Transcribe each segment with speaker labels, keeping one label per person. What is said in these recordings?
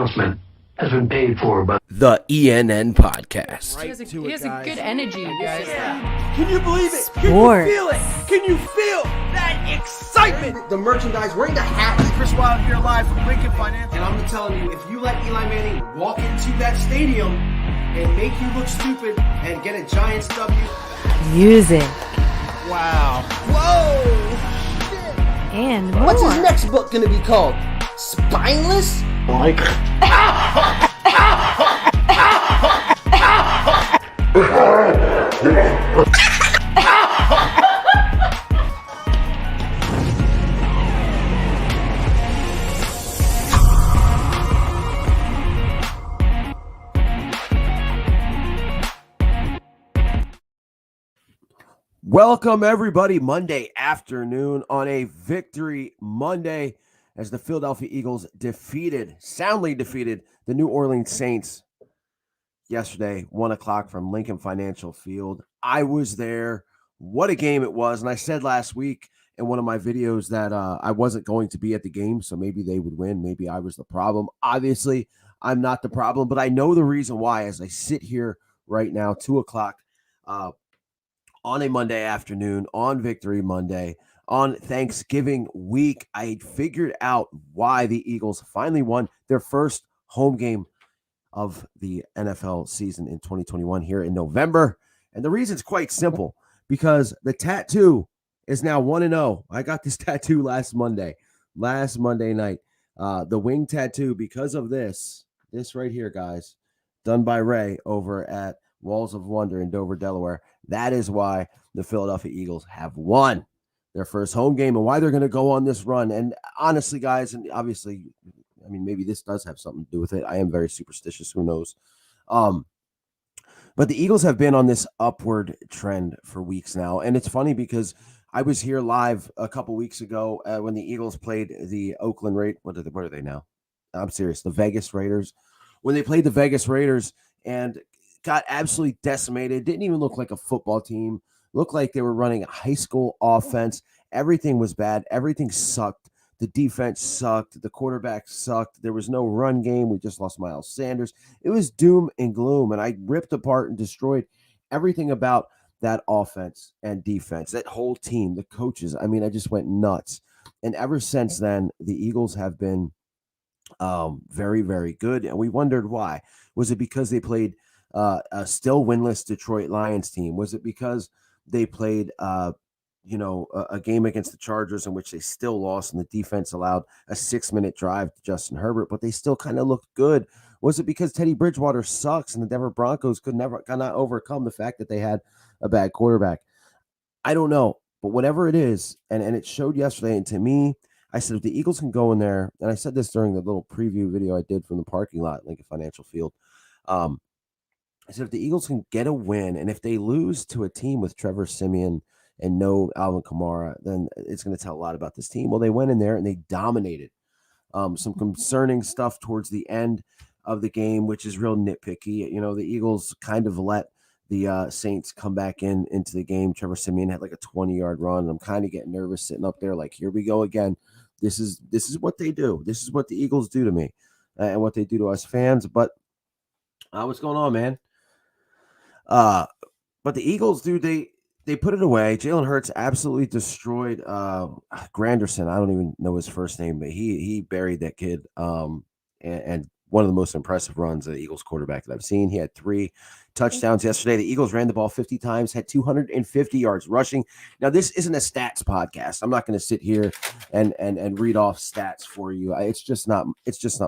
Speaker 1: announcement has been paid for by
Speaker 2: the ENN podcast.
Speaker 3: He has a good energy, you guys.
Speaker 4: Yeah. Can you believe it?
Speaker 5: Sports.
Speaker 4: Can you feel it? Can you feel that excitement?
Speaker 6: The merchandise, wearing the hats.
Speaker 4: Chris Wild here live from Lincoln Financial.
Speaker 6: And I'm telling you, if you let Eli Manning walk into that stadium and make you look stupid and get a Giants W.
Speaker 5: Music.
Speaker 4: Wow. Whoa. Shit.
Speaker 5: And more.
Speaker 6: What's his next book going to be called? Spineless?
Speaker 1: like
Speaker 2: Welcome, everybody. Monday afternoon on a Victory Monday as the Philadelphia Eagles soundly defeated the New Orleans Saints yesterday, 1 o'clock from Lincoln Financial Field. I was there. What a game it was. And I said last week in one of my videos that I wasn't going to be at the game, so maybe they would win. Maybe I was the problem. Obviously, I'm not the problem, but I know the reason why as I sit here right now, 2 o'clock, on a Monday afternoon, on Victory Monday, on Thanksgiving week. I figured out why the Eagles finally won their first home game of the NFL season in 2021 here in November. And the reason is quite simple, because the tattoo is now 1-0. I got this tattoo last Monday night. The wing tattoo, because of this right here, guys, done by Ray over at Walls of Wonder in Dover, Delaware. That is why the Philadelphia Eagles have won their first home game and why they're going to go on this run. And honestly, guys, and obviously, I mean, maybe this does have something to do with it. I am very superstitious. Who knows? But the Eagles have been on this upward trend for weeks now. And it's funny because I was here live a couple weeks ago when the Eagles played the Oakland Raiders. What are they now? I'm serious. The Vegas Raiders. When they played the Vegas Raiders and got absolutely decimated. Didn't even look like a football team. Looked like they were running a high school offense. Everything was bad. Everything sucked. The defense sucked. The quarterback sucked. There was no run game. We just lost Miles Sanders. It was doom and gloom, and I ripped apart and destroyed everything about that offense and defense, that whole team, the coaches. I mean, I just went nuts. And ever since then, the Eagles have been very, very good, and we wondered why. Was it because they played a still winless Detroit Lions team? Was it because they played, a game against the Chargers in which they still lost and the defense allowed a 6-minute drive to Justin Herbert, but they still kind of looked good? Was it because Teddy Bridgewater sucks and the Denver Broncos cannot overcome the fact that they had a bad quarterback? I don't know, but whatever it is, and it showed yesterday, and to me, I said, if the Eagles can go in there, and I said this during the little preview video I did from the parking lot at Lincoln Financial Field, I said, if the Eagles can get a win, and if they lose to a team with Trevor Siemian and no Alvin Kamara, then it's going to tell a lot about this team. Well, they went in there and they dominated. Some concerning stuff towards the end of the game, which is real nitpicky. You know, the Eagles kind of let the Saints come back into the game. Trevor Siemian had like a 20-yard run. And I'm kind of getting nervous sitting up there like, here we go again. This is what they do. This is what the Eagles do to me and what they do to us fans. But what's going on, man? But the Eagles, dude, they put it away. Jalen Hurts absolutely destroyed Granderson. I don't even know his first name, but he buried that kid. And one of the most impressive runs of the Eagles quarterback that I've seen. He had 3 touchdowns yesterday. The Eagles ran the ball 50 times, had 250 yards rushing. Now, this isn't a stats podcast. I'm not going to sit here and read off stats for you. It's just not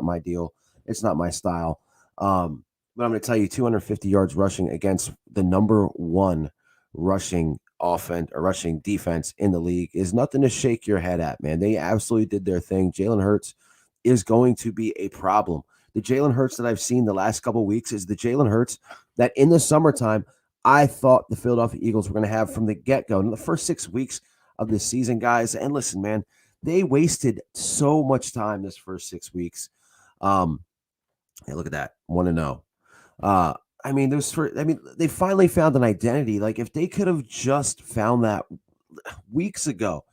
Speaker 2: my deal. It's not my style. But I'm going to tell you, 250 yards rushing against the number 1 rushing offense or rushing defense in the league is nothing to shake your head at, man. They absolutely did their thing. Jalen Hurts is going to be a problem. The Jalen Hurts that I've seen the last couple of weeks is the Jalen Hurts that in the summertime I thought the Philadelphia Eagles were going to have from the get-go. In the first 6 weeks of this season, guys, and listen, man, they wasted so much time this first 6 weeks. Hey, look at that, 1-0. They finally found an identity. Like, if they could have just found that weeks ago,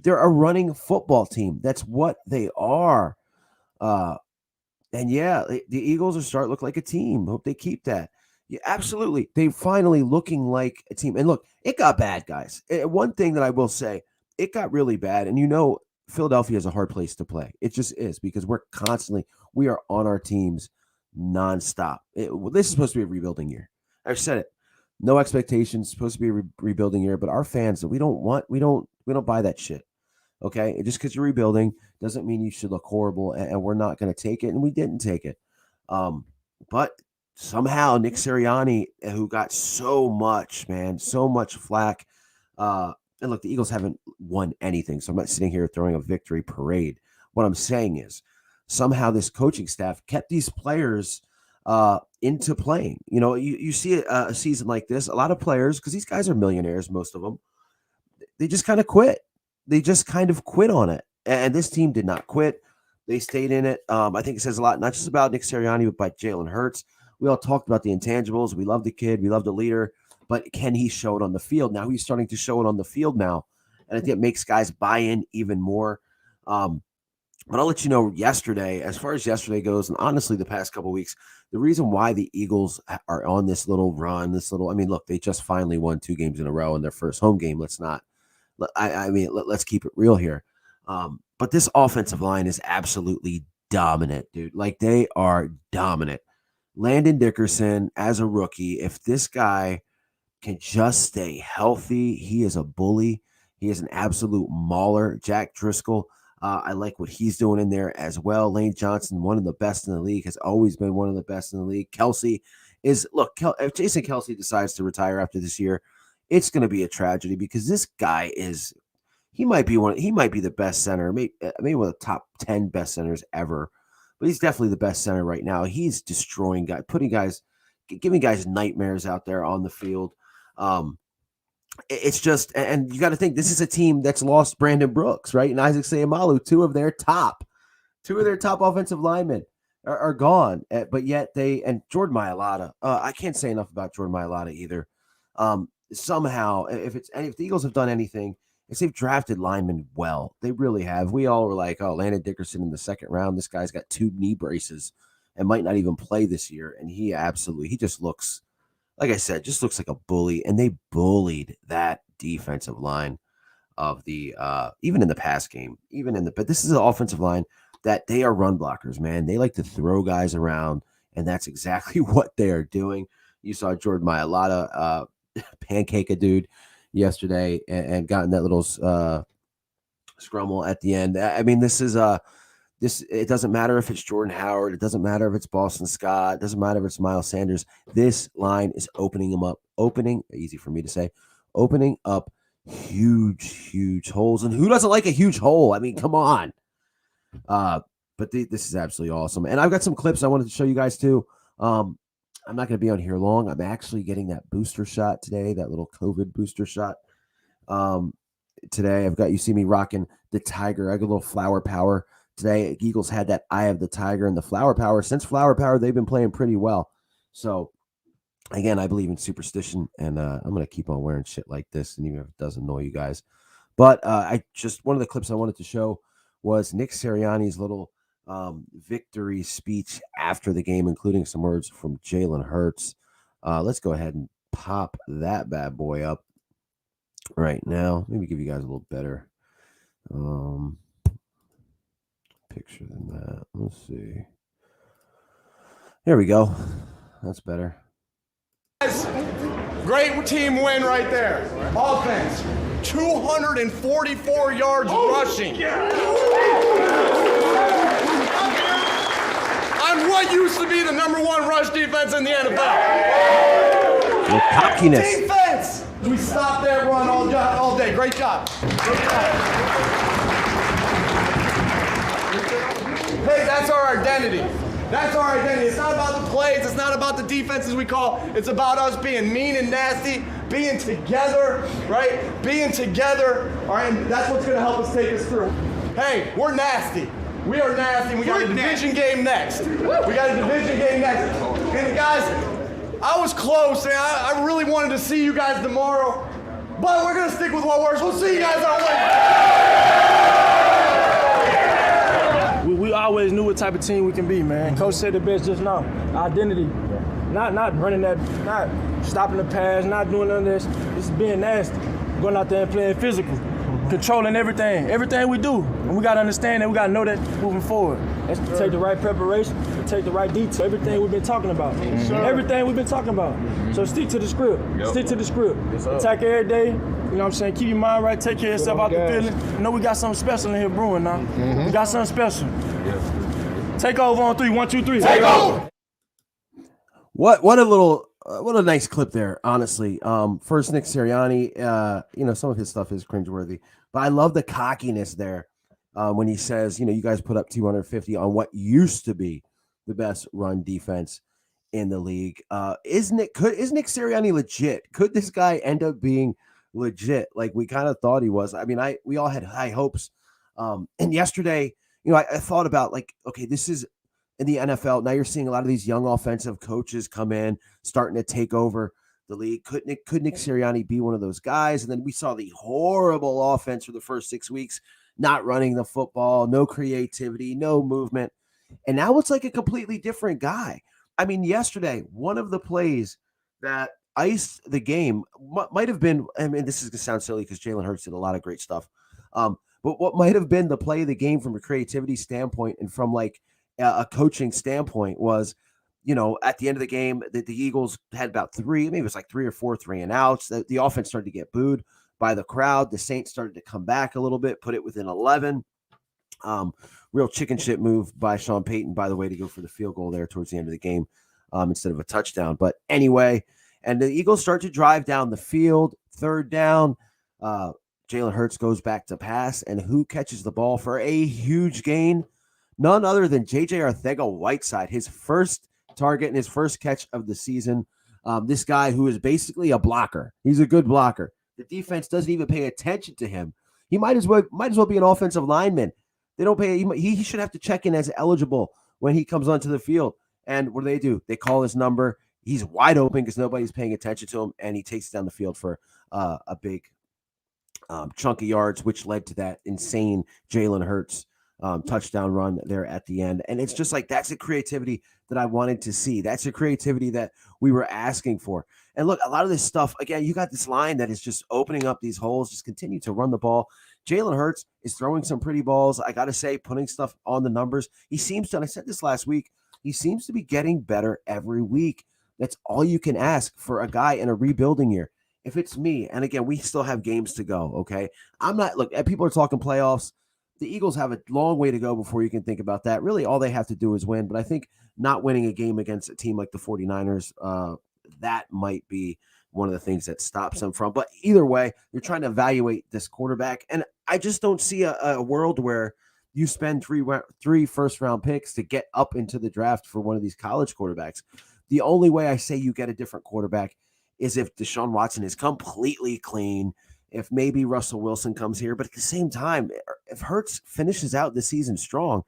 Speaker 2: they're a running football team. That's what they are. And yeah, the Eagles are starting to look like a team. Hope they keep that. Yeah, absolutely. They finally looking like a team. And look, it got bad, guys. One thing that I will say, it got really bad. And Philadelphia is a hard place to play. It just is because we are on our teams nonstop. This is supposed to be a rebuilding year. I've said it. No expectations. Supposed to be a rebuilding year, but our fans, we don't buy that shit. Okay, and just because you're rebuilding doesn't mean you should look horrible, and we're not going to take it, and we didn't take it. But somehow Nick Sirianni, who got so much flack, and look, the Eagles haven't won anything, so I'm not sitting here throwing a victory parade. What I'm saying is somehow this coaching staff kept these players into playing. You see a season like this, a lot of players, because these guys are millionaires, most of them, they just kind of quit. They just kind of quit on it. And this team did not quit. They stayed in it. I think it says a lot, not just about Nick Sirianni, but by Jalen Hurts. We all talked about the intangibles. We love the kid. We love the leader. But can he show it on the field? Now he's starting to show it on the field now. And I think it makes guys buy in even more. But I'll let you know yesterday, as far as yesterday goes, and honestly the past couple of weeks, the reason why the Eagles are on this little run, look, they just finally won 2 games in a row in their first home game. Let's keep it real here. But this offensive line is absolutely dominant, dude. Like, they are dominant. Landon Dickerson, as a rookie, if this guy can just stay healthy, he is a bully. He is an absolute mauler. Jack Driscoll, I like what he's doing in there as well. Lane Johnson, one of the best in the league, has always been one of the best in the league. If Jason Kelsey decides to retire after this year, it's going to be a tragedy because this guy he might be the best center, maybe one of the top 10 best centers ever, but he's definitely the best center right now. He's destroying guys, giving guys nightmares out there on the field. It's just, and you got to think, this is a team that's lost Brandon Brooks, right? And Isaac Seumalo, two of their top offensive linemen are gone, but yet and Jordan Mailata, I can't say enough about Jordan Mailata either. Somehow, if the Eagles have done anything, it's they've drafted linemen well. They really have. We all were like, oh, Landon Dickerson in the second round. This guy's got 2 knee braces and might not even play this year. And he just looks, like I said, just looks like a bully. And they bullied that defensive line of the, even in the pass game, but this is an offensive line that they are run blockers, man. They like to throw guys around, and that's exactly what they are doing. You saw Jordan Mailata, pancake a dude yesterday and gotten that little scrummel at the end. I mean, it doesn't matter if it's Jordan Howard, it doesn't matter if it's Boston Scott, it doesn't matter if it's Miles Sanders. This line is opening up huge holes. And who doesn't like a huge hole? I mean, come on. But this is absolutely awesome. And I've got some clips I wanted to show you guys too. I'm not going to be on here long. I'm actually getting that booster shot today, that little COVID booster shot. Today, you see me rocking the Tiger. I got a little Flower Power today. Eagles had that Eye of the Tiger and the Flower Power. Since Flower Power, they've been playing pretty well. So, again, I believe in superstition, and I'm going to keep on wearing shit like this, and even if it does annoy you guys. But one of the clips I wanted to show was Nick Sirianni's little victory speech after the game, including some words from Jalen Hurts. Let's go ahead and pop that bad boy up right now. Maybe give you guys a little better picture than that. Let's see. There we go. That's better.
Speaker 4: Great team win right there. Offense, 244 yards rushing. On what used to be the number 1 rush defense in the NFL.
Speaker 2: Little cockiness.
Speaker 4: Defense! We stopped that run all day. Great job. Hey, that's our identity. That's our identity. It's not about the plays. It's not about the defenses we call. It's about us being mean and nasty, being together, right? Being together, all right? And that's what's going to help us take us through. Hey, we're nasty. We are nasty. We got a division game next. And guys, I was close. And I really wanted to see you guys tomorrow. But we're going to stick with what works. We'll see you guys on Wednesday.
Speaker 7: We always knew what type of team we can be, man. Coach said it best just now. Identity. Not running that, not stopping the pass, not doing none of this. This is being nasty. Going out there and playing physical. Controlling everything we do. And we got to understand that we got to know that moving forward. That's to take the right preparation, to take the right detail, everything we've been talking about. Everything we've been talking about. So stick to the script. Stick to the script. Attack every day. You know what I'm saying? Keep your mind right. Take care of yourself out the feeling. You know we got something special in here brewing now. We got something special. Take over on 3. 1, 2, 3. Take over!
Speaker 2: What a nice clip there, honestly. First, Nick Sirianni, some of his stuff is cringeworthy, but I love the cockiness there when he says, you guys put up 250 on what used to be the best run defense in the league. Is Nick Sirianni legit? Could this guy end up being legit like we kind of thought he was? I mean, we all had high hopes. And yesterday, I thought about okay, this is in the NFL. Now you're seeing a lot of these young offensive coaches come in, starting to take over the league. Could Nick Sirianni be one of those guys? And then we saw the horrible offense for the first 6 weeks, not running the football, no creativity, no movement. And now it's like a completely different guy. I mean, yesterday, one of the plays that iced the game might have been, I mean, this is going to sound silly because Jalen Hurts did a lot of great stuff. But what might have been the play of the game from a creativity standpoint and from a coaching standpoint was, at the end of the game, the Eagles had about 3, maybe it was 3 or 4 3-and-outs. The offense started to get booed by the crowd. The Saints started to come back a little bit, put it within 11. Real chicken shit move by Sean Payton, by the way, to go for the field goal there towards the end of the game instead of a touchdown. But anyway, and the Eagles start to drive down the field, 3rd down. Jalen Hurts goes back to pass, and who catches the ball for a huge gain? None other than J.J. Arcega-Whiteside, his first target and his first catch of the season. This guy who is basically a blocker. He's a good blocker. The defense doesn't even pay attention to him. He might as well be an offensive lineman. They don't pay. He should have to check in as eligible when he comes onto the field. And what do? They call his number. He's wide open because nobody's paying attention to him, and he takes it down the field for a big chunk of yards, which led to that insane Jalen Hurts touchdown run there at the end. And it's just that's the creativity that I wanted to see. That's the creativity that we were asking for. And look, a lot of this stuff, again, you got this line that is just opening up these holes, just continue to run the ball. Jalen Hurts is throwing some pretty balls. I got to say, putting stuff on the numbers. He seems to, and I said this last week, he seems to be getting better every week. That's all you can ask for a guy in a rebuilding year. If it's me, and again, we still have games to go, okay? People are talking playoffs. The Eagles have a long way to go before you can think about that. Really, all they have to do is win. But I think not winning a game against a team like the 49ers, that might be one of the things that stops them from. But either way, you're trying to evaluate this quarterback. And I just don't see a world where you spend three first-round picks to get up into the draft for one of these college quarterbacks. The only way I say you get a different quarterback is if Deshaun Watson is completely clean, if maybe Russell Wilson comes here. But at the same time, if Hurts finishes out the season strong,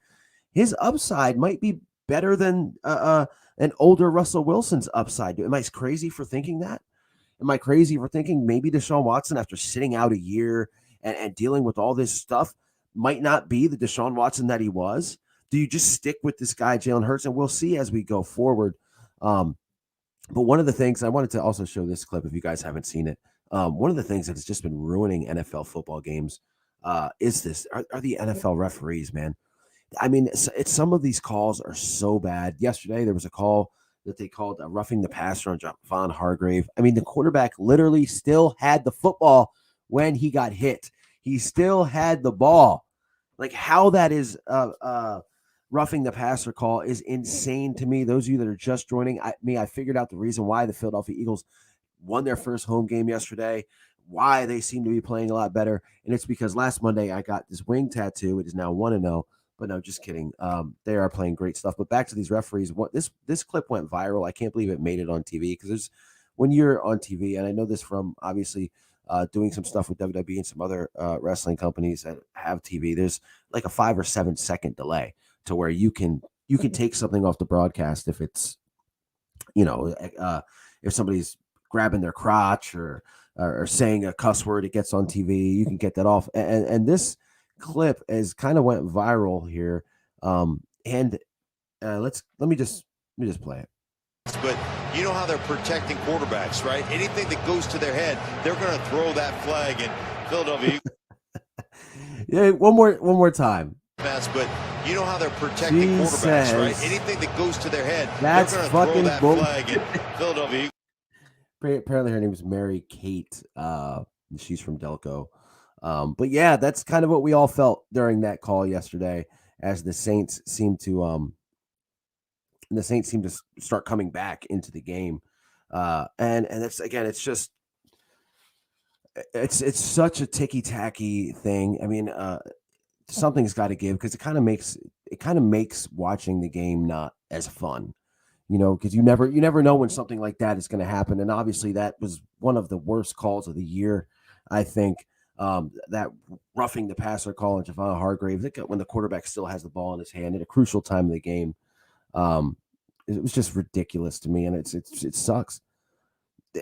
Speaker 2: his upside might be better than an older Russell Wilson's upside. Am I crazy for thinking that? Am I crazy for thinking maybe Deshaun Watson, after sitting out a year and dealing with all this stuff, might not be the Deshaun Watson that he was? Do you just stick with this guy, Jalen Hurts? And we'll see as we go forward. But one of the things I wanted to also show this clip, if you guys haven't seen it, one of the things that has just been ruining NFL football games are the NFL referees, man. I mean, it's some of these calls are so bad. Yesterday, there was a call that they called roughing the passer on Javon Hargrave. I mean, the quarterback literally still had the football when he got hit. He still had the ball. Like, how that is roughing the passer call is insane to me. Those of you that are just joining I figured out the reason why the Philadelphia Eagles won their first home game yesterday, why they seem to be playing a lot better. And it's because last Monday I got this wing tattoo. It is now 1-0. But no, just kidding. They are playing great stuff. But back to these referees. This clip went viral. I can't believe it made it on TV, because when you're on TV, and I know this from obviously doing some stuff with WWE and some other wrestling companies that have TV, there's like a 5 or 7 second delay to where you can take something off the broadcast if it's, if somebody's grabbing their crotch or saying a cuss word, it gets on TV, you can get that off. And this clip has kind of went viral here. And let me just play it.
Speaker 8: But you know how they're protecting quarterbacks, right? Anything that goes to their head, they're going to throw that flag. And Philadelphia.
Speaker 2: Yeah, one more time.
Speaker 8: But you know how they're protecting quarterbacks, right? Anything that goes to their head,
Speaker 2: that's
Speaker 8: they're
Speaker 2: fucking
Speaker 8: throw that flag. And Philadelphia.
Speaker 2: Apparently, her name is Mary Kate. She's from Delco. But yeah, that's kind of what we all felt during that call yesterday, as the Saints seem to start coming back into the game. And it's again, it's just it's such a ticky tacky thing. I mean, something's got to give, because it kind of makes watching the game not as fun, because you never know when something like that is going to happen. And obviously that was one of the worst calls of the year, I think. That roughing the passer call on Javon Hargrave, when the quarterback still has the ball in his hand at a crucial time of the game. It was just ridiculous to me, and it sucks.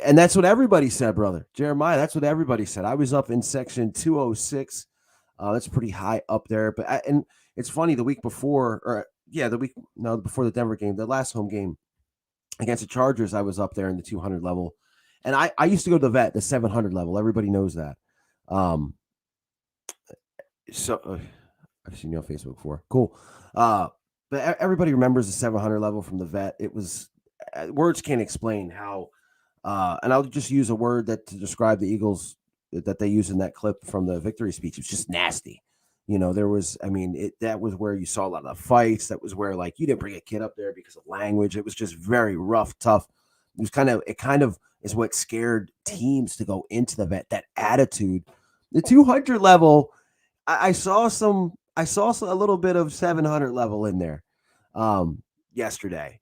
Speaker 2: And that's what everybody said, brother Jeremiah. That's what everybody said. I was up in section 206. That's pretty high up there. But and it's funny, before the Denver game, the last home game against the Chargers, I was up there in the 200 level, and I used to go to the vet, the 700 level. Everybody knows that. So I've seen you on Facebook before. Cool. But everybody remembers the 700 level from the vet. It was words can't explain how. And I'll just use a word to describe the Eagles that they use in that clip from the victory speech. It was just nasty. That was where you saw a lot of the fights. That was where, like, you didn't bring a kid up there because of language. It was just very rough, tough. It kind of is what scared teams to go into the vet, that attitude. The 200 level, I saw a little bit of 700 level in there yesterday.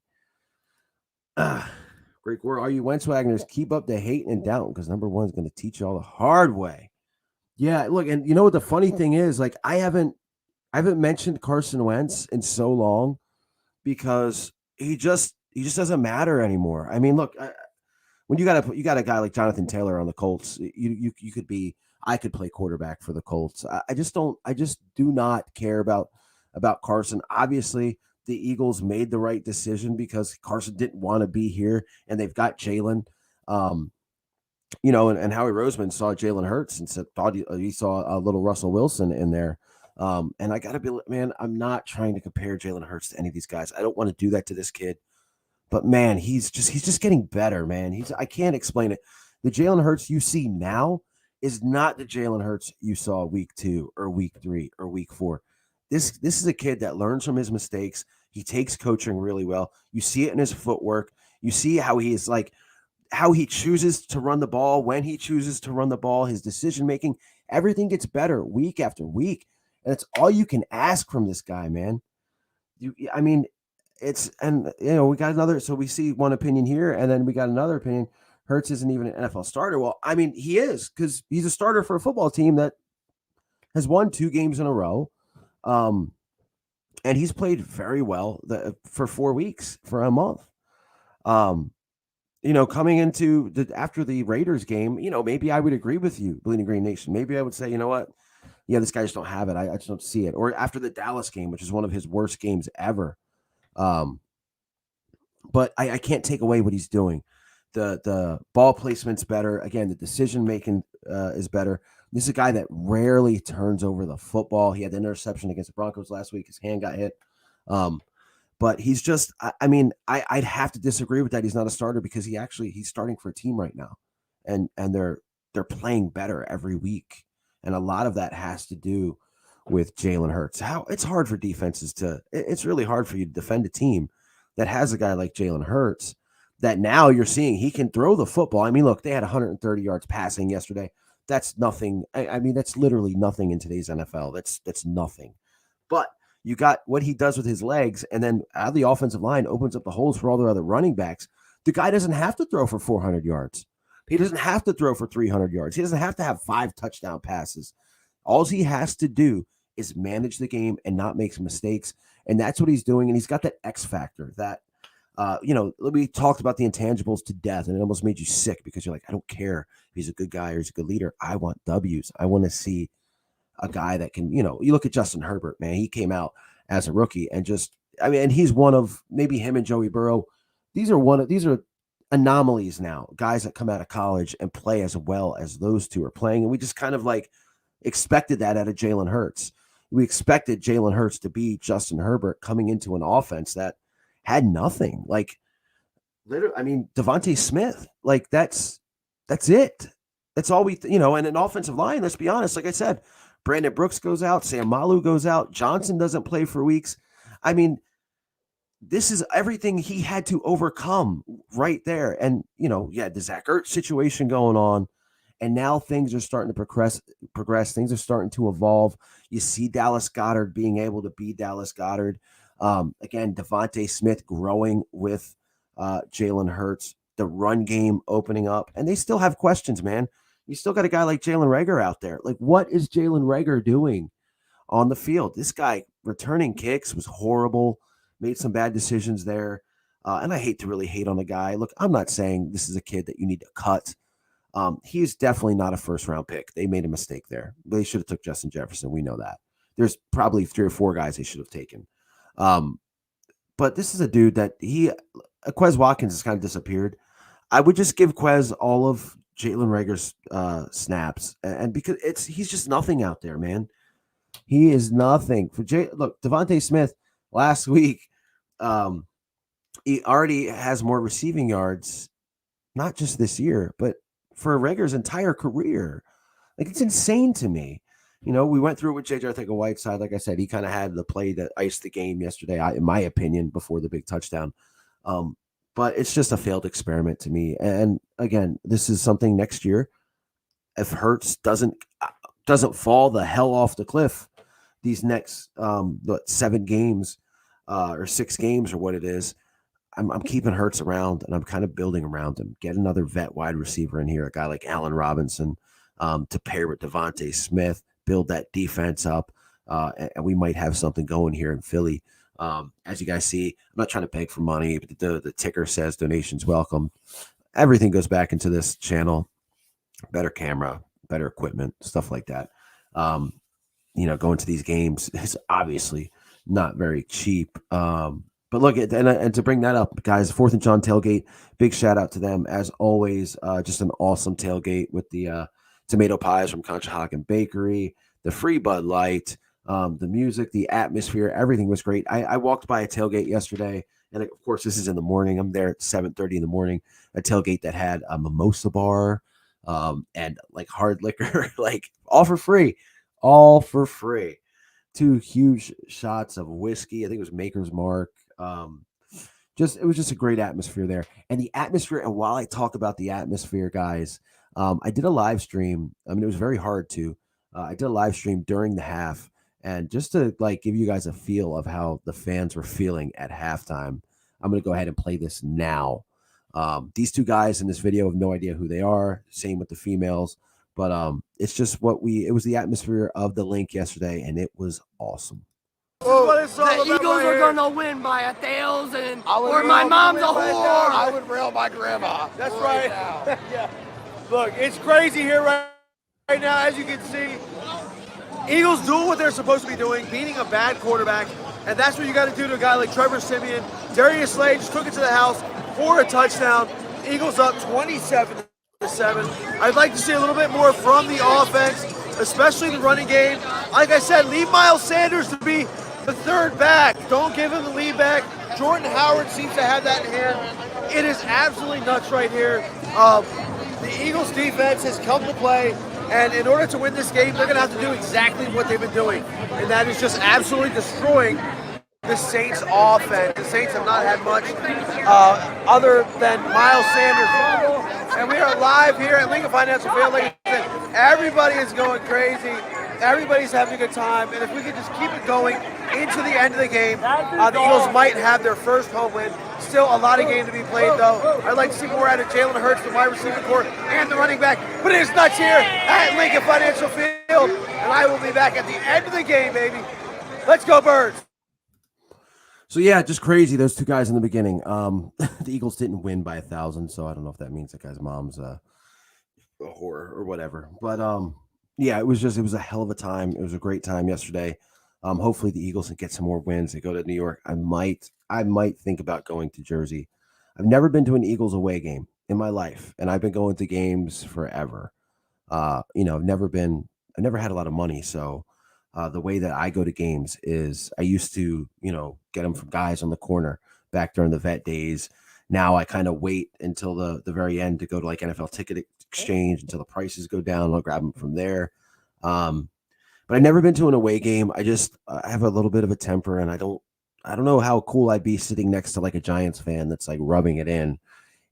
Speaker 2: Great word. Are you Wentz Wagoners? Keep up the hate and doubt, because number one is going to teach you all the hard way. Yeah, look, and you know what the funny thing is? Like, I haven't mentioned Carson Wentz in so long, because he just doesn't matter anymore. I mean, look, when you got a guy like Jonathan Taylor on the Colts, I could play quarterback for the Colts. I just do not care about Carson. Obviously, the Eagles made the right decision because Carson didn't want to be here, and they've got Jalen. And Howie Roseman saw Jalen Hurts and thought he saw a little Russell Wilson in there. And I gotta be, man, I'm not trying to compare Jalen Hurts to any of these guys. I don't want to do that to this kid, but man, he's just getting better, man. I can't explain it. The Jalen Hurts you see now is not the Jalen Hurts you saw week 2 or week 3 or week 4. This is a kid that learns from his mistakes. He takes coaching really well. You see it in his footwork. You see how he is, like, how he chooses to run the ball, when he chooses to run the ball, his decision-making, everything gets better week after week. And it's all you can ask from this guy, man. We got another, so we see one opinion here, and then we got another opinion. Hurts isn't even an NFL starter. Well, I mean, he is, because he's a starter for a football team that has won 2 games in a row. And he's played very well for 4 weeks, for a month. Coming into after the Raiders game, maybe I would agree with you, Bleeding Green Nation. Maybe I would say, you know what? Yeah, this guy just don't have it. I just don't see it. Or after the Dallas game, which is one of his worst games ever. But I can't take away what he's doing. The ball placement's better. Again, the decision making is better. This is a guy that rarely turns over the football. He had the interception against the Broncos last week. His hand got hit. But he's just, I'd have to disagree with that. He's not a starter, because he's starting for a team right now, and they're playing better every week. And a lot of that has to do with Jalen Hurts. It's hard for defenses it's really hard for you to defend a team that has a guy like Jalen Hurts, that now you're seeing he can throw the football. I mean, look, they had 130 yards passing yesterday. That's nothing. That's literally nothing in today's NFL. That's nothing. But you got what he does with his legs, and then out of the offensive line opens up the holes for all the other running backs. The guy doesn't have to throw for 400 yards. He doesn't have to throw for 300 yards. He doesn't have to have 5 touchdown passes. All he has to do is manage the game and not make mistakes, and that's what he's doing. And he's got that X factor that, we talked about the intangibles to death, and it almost made you sick, because you're like, I don't care if he's a good guy or he's a good leader. I want W's. I want to see a guy that can, you look at Justin Herbert, man. He came out as a rookie and just I mean, and he's one of maybe him and Joey Burrow. These are anomalies now, guys that come out of college and play as well as those two are playing. And we just kind of like expected that out of Jalen Hurts. We expected Jalen Hurts to be Justin Herbert coming into an offense that had nothing. Like, literally, I mean, Devontae Smith, like that's it. That's all we, and an offensive line, let's be honest, like I said, Brandon Brooks goes out, Sam Malu goes out, Johnson doesn't play for weeks. I mean, this is everything he had to overcome right there. And, the Zach Ertz situation going on. And now things are starting to progress. Things are starting to evolve. You see Dallas Goedert being able to be Dallas Goedert. Again, Devontae Smith growing with Jalen Hurts, the run game opening up. And they still have questions, man. You still got a guy like Jalen Reagor out there. Like, what is Jalen Reagor doing on the field? This guy returning kicks was horrible, made some bad decisions there. And I hate to really hate on the guy. Look, I'm not saying this is a kid that you need to cut. He's definitely not a first-round pick. They made a mistake there. They should have took Justin Jefferson. We know that. There's probably 3 or 4 guys they should have taken. But this is a dude that Quez Watkins has kind of disappeared. I would just give Quez all of Jalen Reagor's snaps, and because he's just nothing out there, man. He is nothing. Look, Devontae Smith last week, he already has more receiving yards, not just this year, but for Reagor's entire career. Like, it's insane to me. We went through it with J.J. Arcega-Whiteside. Like I said, he kind of had the play that iced the game yesterday, in my opinion, before the big touchdown. But it's just a failed experiment to me. And again, this is something next year. If Hurts doesn't fall the hell off the cliff, these next 7 games or 6 games or what it is, I'm keeping Hurts around, and I'm kind of building around him. Get another vet wide receiver in here, a guy like Allen Robinson, to pair with Devontae Smith, build that defense up, and we might have something going here in Philly. As you guys see, I'm not trying to beg for money, but the ticker says donations welcome. Everything goes back into this channel. Better camera, better equipment, stuff like that. Going to these games is obviously not very cheap. But look, and to bring that up, guys, 4th and John tailgate, big shout out to them. As always, just an awesome tailgate with the tomato pies from Conshohocken Bakery, the free Bud Light, the music, the atmosphere, everything was great. I walked by a tailgate yesterday, and of course, this is in the morning. I'm there at 7:30 in the morning, a tailgate that had a mimosa bar and like hard liquor, like all for free. 2 huge shots of whiskey. I think it was Maker's Mark. It was just a great atmosphere there. And the atmosphere, and while I talk about the atmosphere, guys, I did a live stream. I mean, it was very hard to. I did a live stream during the half, and just to like give you guys a feel of how the fans were feeling at halftime, I'm going to go ahead and play this now. These 2 guys in this video have no idea who they are. Same with the females. But it's just it was the atmosphere of the link yesterday, and it was awesome.
Speaker 3: The Eagles are gonna win by 1,000, or my mom's a whore.
Speaker 4: I would rail my grandma.
Speaker 6: That's right. Yeah. Look, it's crazy here right now, as you can see. Eagles doing what they're supposed to be doing, beating a bad quarterback, and that's what you got to do to a guy like Trevor Siemian. Darius Slay just took it to the house for a touchdown. Eagles up 27-7. I'd like to see a little bit more from the offense, especially the running game. Like I said, leave Miles Sanders to be the 3rd back. Don't give him the lead back. Jordan Howard seems to have that in hand. It is absolutely nuts right here. The Eagles defense has come to play, and in order to win this game, they're going to have to do exactly what they've been doing, and that is just absolutely destroying the Saints offense. The Saints have not had much other than Miles Sanders. And we are live here at Lincoln Financial Field. Like I said, everybody is going crazy. Everybody's having a good time. And if we could just keep it going into the end of the game, the Eagles might have their first home win. Still a lot of game to be played, though. I'd like to see more out of Jalen Hurts, the wide receiver core, and the running back. But it is nuts here at Lincoln Financial Field. And I will be back at the end of the game, baby. Let's go, Birds.
Speaker 2: So yeah, just crazy. Those 2 guys in the beginning. The Eagles didn't win by 1,000, so I don't know if that means that guy's mom's a whore or whatever. But yeah, it was a hell of a time. It was a great time yesterday. Hopefully the Eagles can get some more wins. They go to New York. I might think about going to Jersey. I've never been to an Eagles away game in my life, and I've been going to games forever. I've never had a lot of money, so the way that I go to games is I used to, get them from guys on the corner back during the vet days. Now I kind of wait until the very end to go to like NFL ticket exchange until the prices go down. I'll grab them from there. But I've never been to an away game. I have a little bit of a temper, and I don't know how cool I'd be sitting next to like a Giants fan that's like rubbing it in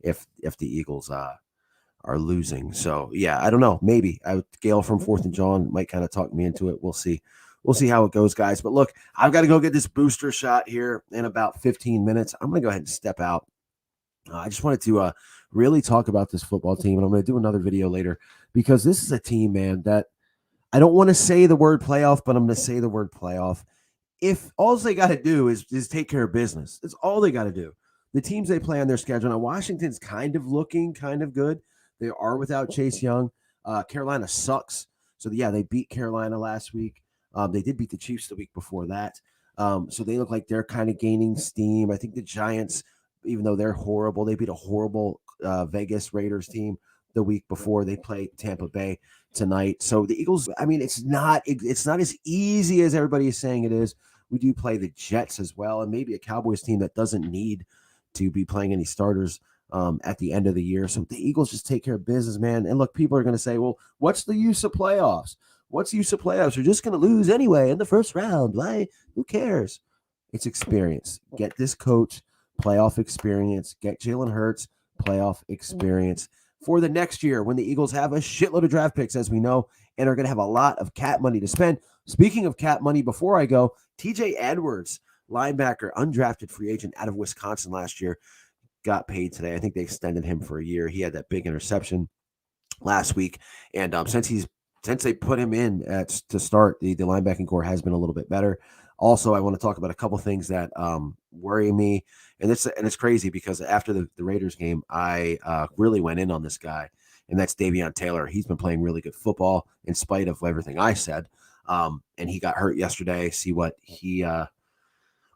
Speaker 2: if the Eagles are losing. So yeah, I don't know. Maybe Gail from 4th and John might kind of talk me into it. We'll see. We'll see how it goes, guys. But look, I've got to go get this booster shot here in about 15 minutes. I'm going to go ahead and step out. I just wanted to really talk about this football team, and I'm going to do another video later because this is a team, man, that I don't want to say the word playoff, but I'm going to say the word playoff. If all they got to do is take care of business, that's all they got to do. The teams they play on their schedule. Now, Washington's kind of looking kind of good. They are without Chase Young. Carolina sucks. So, yeah, they beat Carolina last week. They did beat the Chiefs the week before that. So they look like they're kind of gaining steam. I think the Giants, even though they're horrible, they beat a horrible Vegas Raiders team the week before. They play Tampa Bay tonight. So the Eagles, I mean, it's not as easy as everybody is saying it is. We do play the Jets as well, and maybe a Cowboys team that doesn't need to be playing any starters at the end of the year. So the Eagles just take care of business, man. And look, people are going to say, well, what's the use of playoffs? What's the use of playoffs? You're just going to lose anyway in the first round. Why? Who cares? It's experience. Get this coach playoff experience. Get Jalen Hurts playoff experience for the next year when the Eagles have a shitload of draft picks, as we know, and are going to have a lot of cap money to spend. Speaking of cap money, before I go, TJ Edwards, linebacker, undrafted free agent out of Wisconsin last year, got paid today. I think they extended him for a year. He had that big interception last week, and since they put him in to start, the linebacking core has been a little bit better. Also, I want to talk about a couple things that worry me, and it's crazy because after the Raiders game, I really went in on this guy, and that's Davion Taylor. He's been playing really good football in spite of everything I said, and he got hurt yesterday. See what he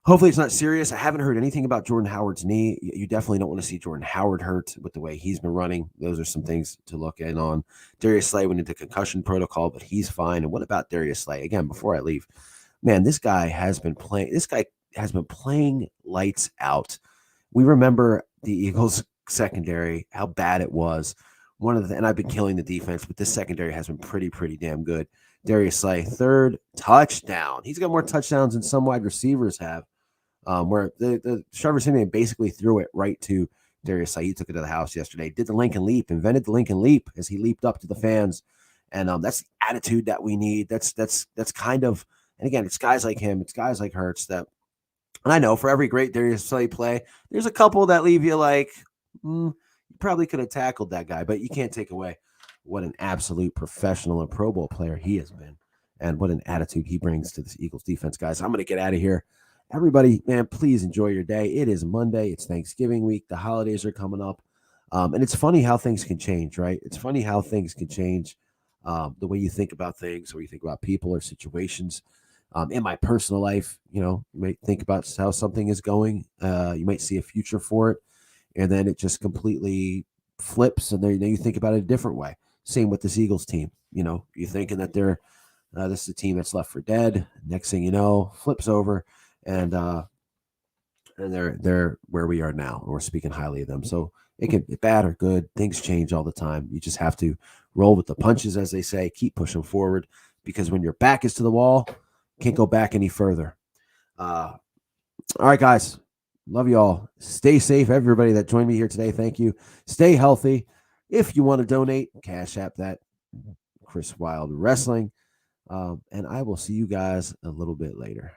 Speaker 2: hopefully it's not serious. I haven't heard anything about Jordan Howard's knee. You definitely don't want to see Jordan Howard hurt with the way he's been running. Those are some things to look in on. Darius Slay went into concussion protocol, but he's fine. And what about Darius Slay? Again, before I leave, man, this guy has been playing lights out. We remember the Eagles secondary, how bad it was. And I've been killing the defense, but this secondary has been pretty damn good. Darius Slay, 3rd touchdown. He's got more touchdowns than some wide receivers have. Where the Trevor Siemian basically threw it right to Darius Slay. He took it to the house yesterday. Did the Lincoln Leap, invented the Lincoln Leap as he leaped up to the fans, and that's the attitude that we need. That's kind of, and again, it's guys like him, it's guys like Hurts that, and I know for every great Darius Slay play, there's a couple that leave you like, you probably could have tackled that guy, but you can't take away what an absolute professional and Pro Bowl player he has been, and what an attitude he brings to this Eagles defense, guys. I'm going to get out of here. Everybody, man, please enjoy your day. It is Monday. It's Thanksgiving week. The holidays are coming up. And it's funny how things can change, right? It's funny how things can change the way you think about things, or you think about people or situations. In my personal life, you might think about how something is going. You might see a future for it, and then it just completely flips, and then you think about it a different way. Same with this Eagles team. You're thinking that this is a team that's left for dead. Next thing you know, flips over. And they're where we are now. We're speaking highly of them. So it can be bad or good. Things change all the time. You just have to roll with the punches, as they say. Keep pushing forward, because when your back is to the wall, can't go back any further. All right, guys. Love you all. Stay safe, everybody that joined me here today. Thank you. Stay healthy. If you want to donate, Cash App that, Chris Wild Wrestling. And I will see you guys a little bit later.